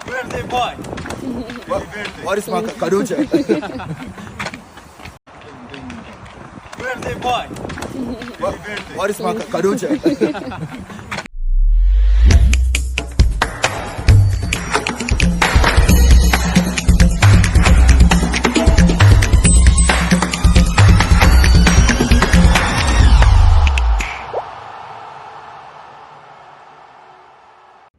Birthday boy. What is my Kaducha? Birthday boy. What is my Kaducha?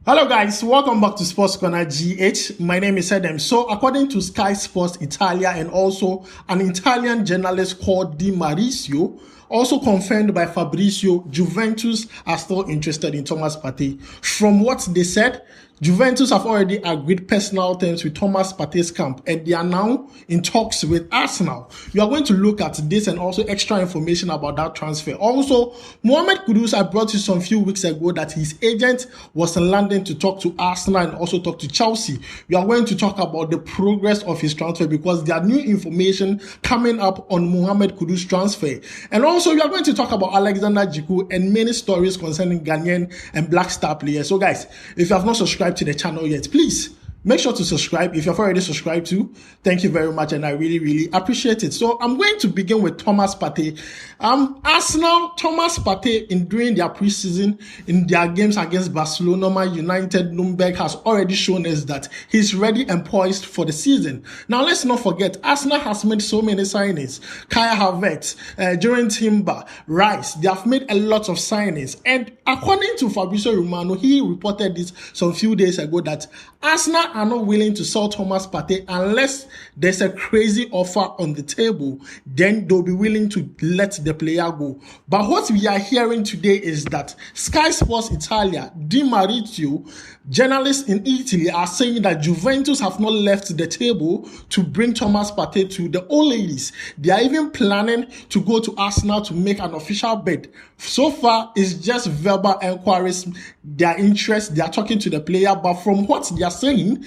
Hello guys, welcome back to Sports Corner GH. My name is Adam. So according to Sky Sports Italia and also an Italian journalist called Di Mauricio, also confirmed by Fabrizio, Juventus are still interested in Thomas Partey. From what they said, Juventus have already agreed personal terms with Thomas Partey's camp and they are now in talks with Arsenal. We are going to look at this and also extra information about that transfer. Also, Mohammed Kudus, I brought you some few weeks ago that his agent was in London to talk to Arsenal and also talk to Chelsea. We are going to talk about the progress of his transfer because there are new information coming up on Mohammed Kudus' transfer. And also, we are going to talk about Alexander Djiku and many stories concerning Ghanaian and Black Star players. So guys, if you have not subscribed to the channel yet, please make sure to subscribe. If you've already subscribed to, thank you very much and I really appreciate it. So I'm going to begin with Thomas Partey. Arsenal, Thomas Partey, during their preseason in their games against Barcelona, Man United, Nuremberg, has already shown us that he's ready and poised for the season. Now let's not forget, Arsenal has made so many signings. Kai Havertz, Jurgen Timber, Rice, they have made a lot of signings, and according to Fabrizio Romano, he reported this some few days ago that Arsenal are not willing to sell Thomas Partey unless there's a crazy offer on the table. Then they'll be willing to let the player go. But what we are hearing today is that Sky Sports Italia, Di Mauricio, journalists in Italy are saying that Juventus have not left the table to bring Thomas Partey to the old ladies. They are even planning to go to Arsenal to make an official bid. So far, it's just verbal inquiries, their interest, they are talking to the player, but from what they are saying,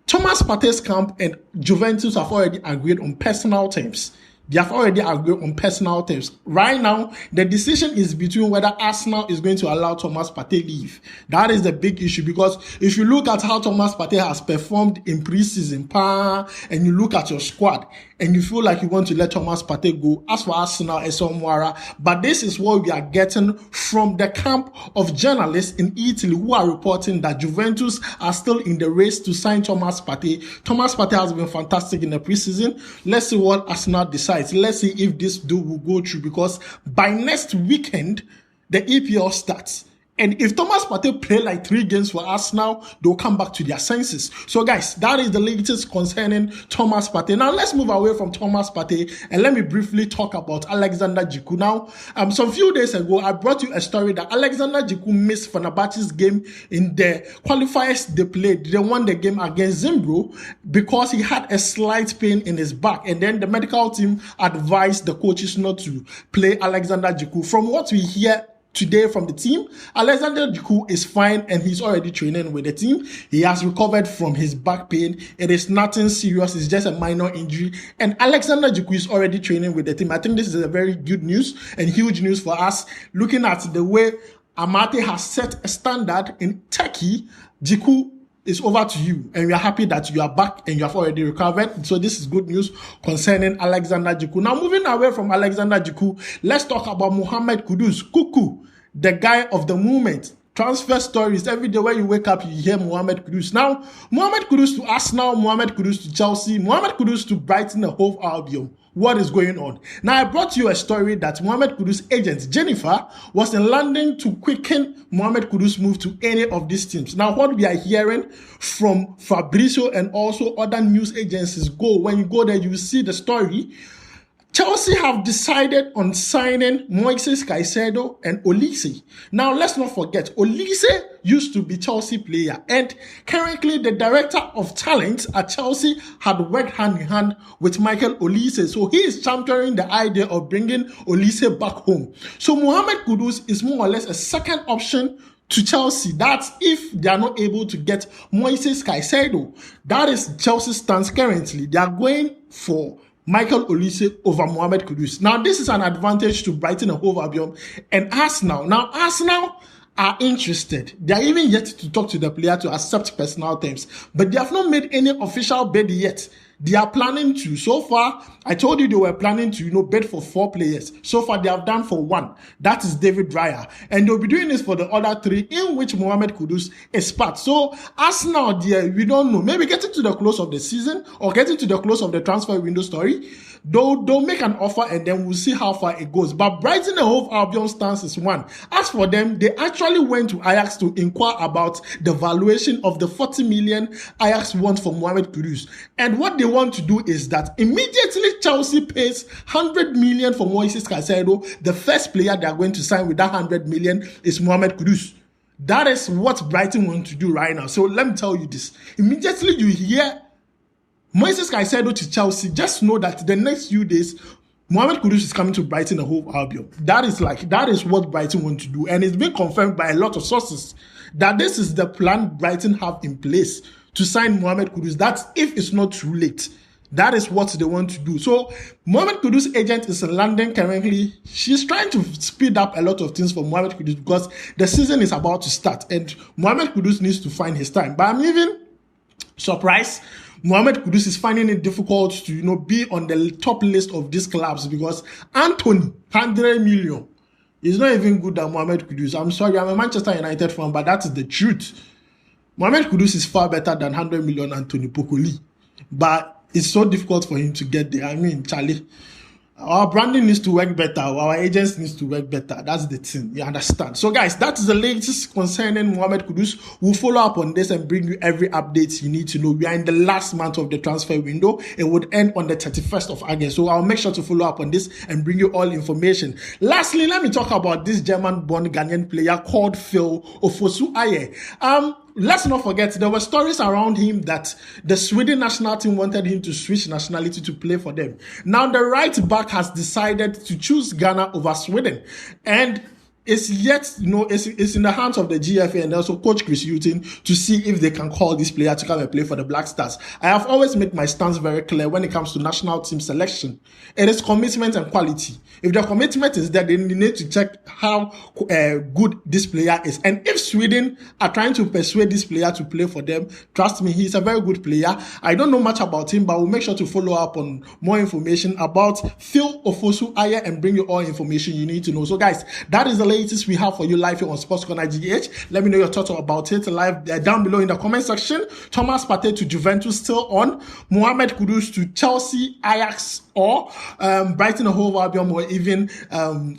Thomas Partey's camp and Juventus have already agreed on personal terms. They have already agreed on personal terms. Right now, the decision is between whether Arsenal is going to allow Thomas Partey leave. That is the big issue because if you look at how Thomas Partey has performed in preseason, and you look at your squad, and you feel like you want to let Thomas Partey go, as for Arsenal, Esomwara. But this is what we are getting from the camp of journalists in Italy who are reporting that Juventus are still in the race to sign Thomas Partey. Thomas Partey has been fantastic in the preseason. Let's see what Arsenal decides. Let's see if this deal will go through because by next weekend, the EPL starts. And if Thomas Partey play like 3 games for Arsenal, they'll come back to their senses. So guys, that is the latest concerning Thomas Partey. Now let's move away from Thomas Partey and let me briefly talk about Alexander Djiku. Now, some few days ago, I brought you a story that Alexander Djiku missed Fenerbahce's game in the qualifiers they played. They won the game against Zimbro because he had a slight pain in his back. And then the medical team advised the coaches not to play Alexander Djiku. From what we hear today from the team, Alexander Djiku is fine and he's already training with the team. He has recovered from his back pain. It is nothing serious. It's just a minor injury. And Alexander Djiku is already training with the team. I think this is a very good news and huge news for us. Looking at the way Amate has set a standard in Turkey, Djiku is over to you and we are happy that you are back and you have already recovered. So this is good news concerning Alexander Djiku. Now moving away from Alexander Djiku, let's talk about Mohammed Kudus, Cuckoo, the guy of the moment. Transfer stories. Every day when you wake up, you hear Mohammed Kudus. Now, Mohammed Kudus to Arsenal, Mohammed Kudus to Chelsea, Mohammed Kudus to Brighton and Hove Albion. What is going on? Now, I brought you a story that Mohammed Kudus' agent, Jennifer, was in London to quicken Mohammed Kudus' move to any of these teams. Now, what we are hearing from Fabrizio and also other news agencies, when you go there, you see the story. Chelsea have decided on signing Moises Caicedo and Olise. Now, let's not forget, Olise used to be Chelsea player and currently the director of talent at Chelsea had worked hand in hand with Michael Olise. So he is championing the idea of bringing Olise back home. So Mohammed Kudus is more or less a second option to Chelsea. That's if they are not able to get Moises Caicedo. That is Chelsea's stance currently. They are going for Michael Olise over Mohammed Kudus. Now, this is an advantage to Brighton and Hove Albion and Arsenal. Now, Arsenal are interested. They are even yet to talk to the player to accept personal terms, but they have not made any official bid yet. They are planning to. So far, I told you they were planning to, bid for 4 players. So far, they have done for 1. That is David Raya. And they'll be doing this for the other 3, in which Mohammed Kudus is part. So, as now, we don't know. Maybe getting to the close of the season or getting to the close of the transfer window story, they'll make an offer and then we'll see how far it goes. But Brighton and Hove Albion stance is 1. As for them, they actually went to Ajax to inquire about the valuation of the 40 million Ajax wants for Mohammed Kudus. And what they want to do is that immediately Chelsea pays 100 million for Moises Caicedo. The first player they are going to sign with that 100 million is Mohammed Kudus. That is what Brighton want to do right now. So let me tell you this. Immediately you hear Moises Caicedo to Chelsea, just know that the next few days, Mohammed Kudus is coming to Brighton and Hove Albion. That is what Brighton want to do. And it's been confirmed by a lot of sources that this is the plan Brighton have in place to sign Mohammed Kudus. That's if it's not too late. That is what they want to do. So Mohammed Kudus' agent is in London currently. She's trying to speed up a lot of things for Mohammed Kudus because the season is about to start and Mohammed Kudus needs to find his time. But I'm even surprised Mohammed Kudus is finding it difficult to, be on the top list of these clubs because Anthony, 100 million, is not even good than Mohammed Kudus. I'm sorry, I'm a Manchester United fan, but that is the truth. Mohammed Kudus is far better than 100 million Anthony Pokoli. But it's so difficult for him to get there. I mean, Charlie, our branding needs to work better. Our agents needs to work better. That's the thing. You understand? So, guys, that is the latest concerning Mohammed Kudus. We'll follow up on this and bring you every update you need to know. We are in the last month of the transfer window. It would end on the 31st of August. So, I'll make sure to follow up on this and bring you all information. Lastly, let me talk about this German-born Ghanaian player called Fosu-Mensah. Let's not forget, there were stories around him that the Sweden national team wanted him to switch nationality to play for them. Now, the right back has decided to choose Ghana over Sweden. And it's yet, it's in the hands of the GFA and also Coach Chris Hughton to see if they can call this player to come and play for the Black Stars. I have always made my stance very clear when it comes to national team selection. It is commitment and quality. If the commitment is there, then you need to check how good this player is. And if Sweden are trying to persuade this player to play for them, trust me, he's a very good player. I don't know much about him, but we'll make sure to follow up on more information about Phil Ofosu-Aye and bring you all information you need to know. So guys, that is the latest we have for you live here on Sports Corner GH. Let me know your thoughts about it live down below in the comment section. Thomas Partey to Juventus still on. Mohammed Kudus to Chelsea, Ajax, or Brighton and Hove Albion, or even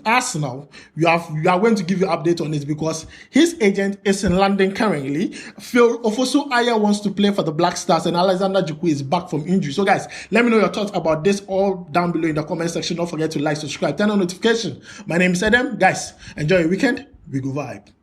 Arsenal. We are going to give you an update on it because his agent is in London currently. Phil Ofosu-Aye wants to play for the Black Stars and Alexander Djiku is back from injury. So guys, let me know your thoughts about this all down below in the comment section. Don't forget to like, subscribe, turn on notification. My name is Adam. Guys, enjoy your weekend. We go vibe.